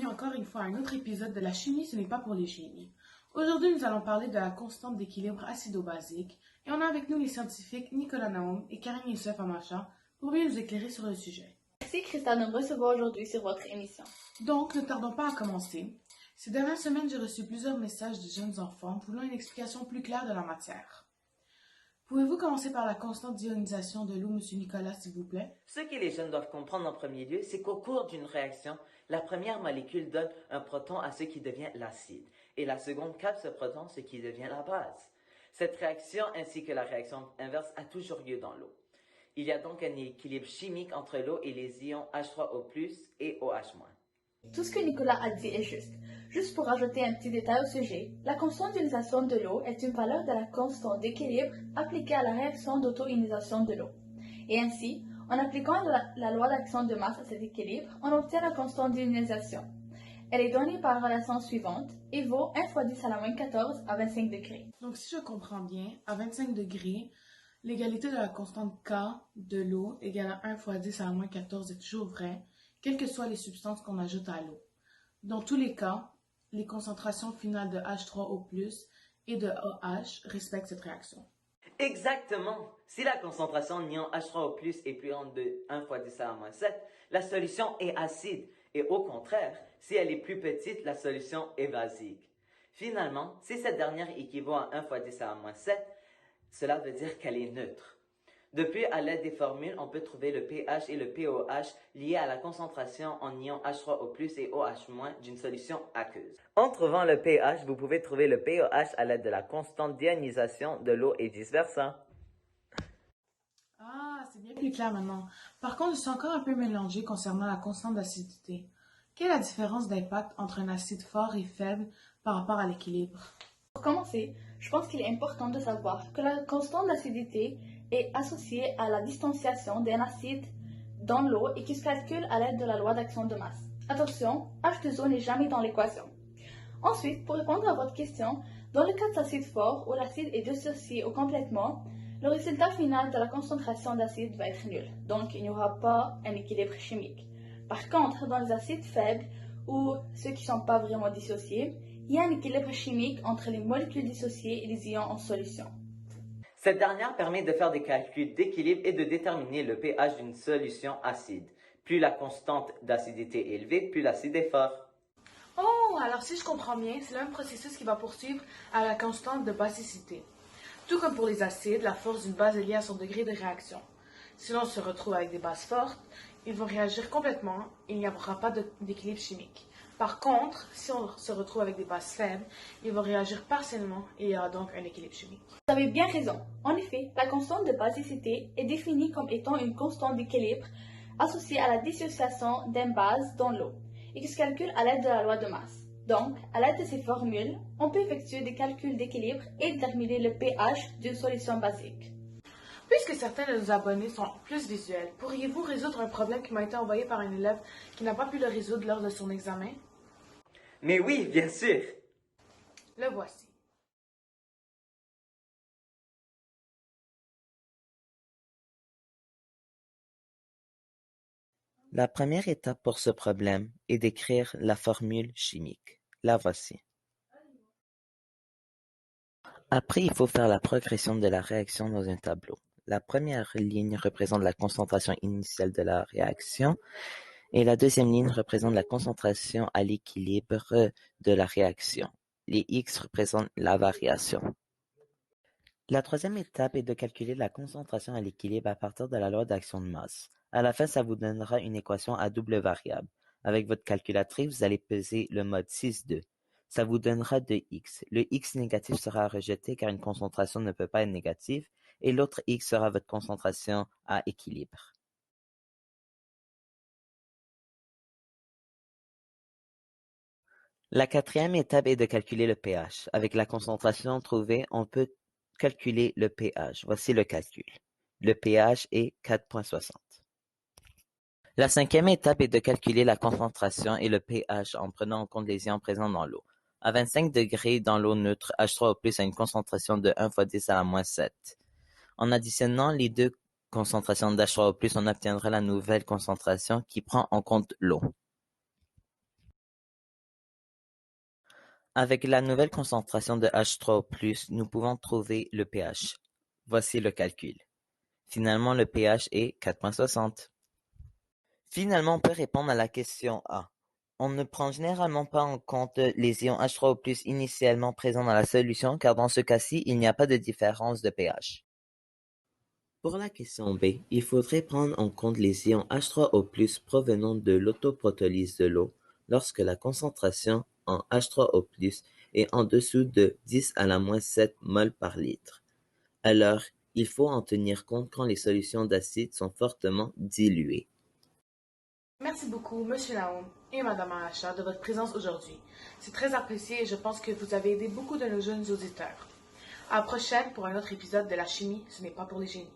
bienvenue encore une fois à un autre épisode de La chimie, ce n'est pas pour les génies. Aujourd'hui, nous allons parler de la constante d'équilibre acido-basique et on a avec nous les scientifiques Nicolas Naoum et Karine Youssef Amacha pour bien nous éclairer sur le sujet. Merci Christa de me recevoir aujourd'hui sur votre émission. Donc, ne tardons pas à commencer. Ces dernières semaines, j'ai reçu plusieurs messages de jeunes enfants voulant une explication plus claire de la matière. Pouvez-vous commencer par la constante d'ionisation de l'eau, Monsieur Nicolas, s'il vous plaît? Ce que les jeunes doivent comprendre en premier lieu, c'est qu'au cours d'une réaction, la première molécule donne un proton à ce qui devient l'acide, et la seconde capte ce proton, ce qui devient la base. Cette réaction, ainsi que la réaction inverse, a toujours lieu dans l'eau. Il y a donc un équilibre chimique entre l'eau et les ions H3O+, et OH-. Tout ce que Nicolas a dit est juste. Juste pour ajouter un petit détail au sujet, la constante d'ionisation de l'eau est une valeur de la constante d'équilibre appliquée à la réaction d'auto-ionisation de l'eau. Et ainsi, en appliquant la loi d'action de masse à cet équilibre, on obtient la constante d'ionisation. Elle est donnée par la relation suivante et vaut 1 fois 10 à la moins 14 à 25 degrés. Donc, si je comprends bien, à 25 degrés, l'égalité de la constante K de l'eau égale à 1 fois 10 à la moins 14 est toujours vraie, quelles que soient les substances qu'on ajoute à l'eau. Dans tous les cas, les concentrations finales de H3O+, et de OH respectent cette réaction. Exactement! Si la concentration de l'ion H3O+, est plus grande de 1 fois 10 à la moins 7, la solution est acide. Et au contraire, si elle est plus petite, la solution est basique. Finalement, si cette dernière équivaut à 1 fois 10 à la moins 7, cela veut dire qu'elle est neutre. Depuis, à l'aide des formules, on peut trouver le pH et le pOH liés à la concentration en ions H3O+, et OH- d'une solution aqueuse. En trouvant le pH, vous pouvez trouver le pOH à l'aide de la constante d'ionisation de l'eau et vice-versa. Ah, c'est bien plus clair maintenant. Par contre, je suis encore un peu mélangée concernant la constante d'acidité. Quelle est la différence d'impact entre un acide fort et faible par rapport à l'équilibre? Pour commencer, je pense qu'il est important de savoir que la constante d'acidité est associée à la distanciation d'un acide dans l'eau et qui se calcule à l'aide de la loi d'action de masse. Attention, H2O n'est jamais dans l'équation. Ensuite, pour répondre à votre question, dans le cas d'acide fort où l'acide est dissocié au complètement, le résultat final de la concentration d'acide va être nul, donc il n'y aura pas un équilibre chimique. Par contre, dans les acides faibles ou ceux qui ne sont pas vraiment dissociés, il y a un équilibre chimique entre les molécules dissociées et les ions en solution. Cette dernière permet de faire des calculs d'équilibre et de déterminer le pH d'une solution acide. Plus la constante d'acidité est élevée, plus l'acide est fort. Oh, alors si je comprends bien, c'est le même processus qui va poursuivre à la constante de basicité. Tout comme pour les acides, la force d'une base est liée à son degré de réaction. Si l'on se retrouve avec des bases fortes, ils vont réagir complètement et il n'y aura pas d'équilibre chimique. Par contre, si on se retrouve avec des bases faibles, ils vont réagir partiellement et il y aura donc un équilibre chimique. Vous avez bien raison. En effet, la constante de basicité est définie comme étant une constante d'équilibre associée à la dissociation d'un base dans l'eau et qui se calcule à l'aide de la loi de masse. Donc, à l'aide de ces formules, on peut effectuer des calculs d'équilibre et déterminer le pH d'une solution basique. Puisque certains de nos abonnés sont plus visuels, pourriez-vous résoudre un problème qui m'a été envoyé par un élève qui n'a pas pu le résoudre lors de son examen? Mais oui, bien sûr! Le voici. La première étape pour ce problème est d'écrire la formule chimique. La voici. Après, il faut faire la progression de la réaction dans un tableau. La première ligne représente la concentration initiale de la réaction et la deuxième ligne représente la concentration à l'équilibre de la réaction. Les X représentent la variation. La troisième étape est de calculer la concentration à l'équilibre à partir de la loi d'action de masse. À la fin, ça vous donnera une équation à double variable. Avec votre calculatrice, vous allez peser le mode 6,2. Ça vous donnera 2x. Le x négatif sera rejeté car une concentration ne peut pas être négative et l'autre x sera votre concentration à équilibre. La quatrième étape est de calculer le pH. Avec la concentration trouvée, on peut calculer le pH. Voici le calcul. Le pH est 4,60. La cinquième étape est de calculer la concentration et le pH en prenant en compte les ions présents dans l'eau. À 25 degrés dans l'eau neutre, H3O+ a une concentration de 1 fois 10 à la moins 7. En additionnant les deux concentrations d'H3O+, on obtiendra la nouvelle concentration qui prend en compte l'eau. Avec la nouvelle concentration de H3O+, nous pouvons trouver le pH. Voici le calcul. Finalement, le pH est 4,60. Finalement, on peut répondre à la question A. On ne prend généralement pas en compte les ions H3O+ initialement présents dans la solution car dans ce cas-ci, il n'y a pas de différence de pH. Pour la question B, il faudrait prendre en compte les ions H3O+ provenant de l'autoprotolyse de l'eau lorsque la concentration en H3O+ est en dessous de 10 à la moins 7 mol par litre. Alors, il faut en tenir compte quand les solutions d'acide sont fortement diluées. Merci beaucoup, Monsieur Naoum et Madame Aracha, de votre présence aujourd'hui. C'est très apprécié et je pense que vous avez aidé beaucoup de nos jeunes auditeurs. À la prochaine pour un autre épisode de La chimie, ce n'est pas pour les génies.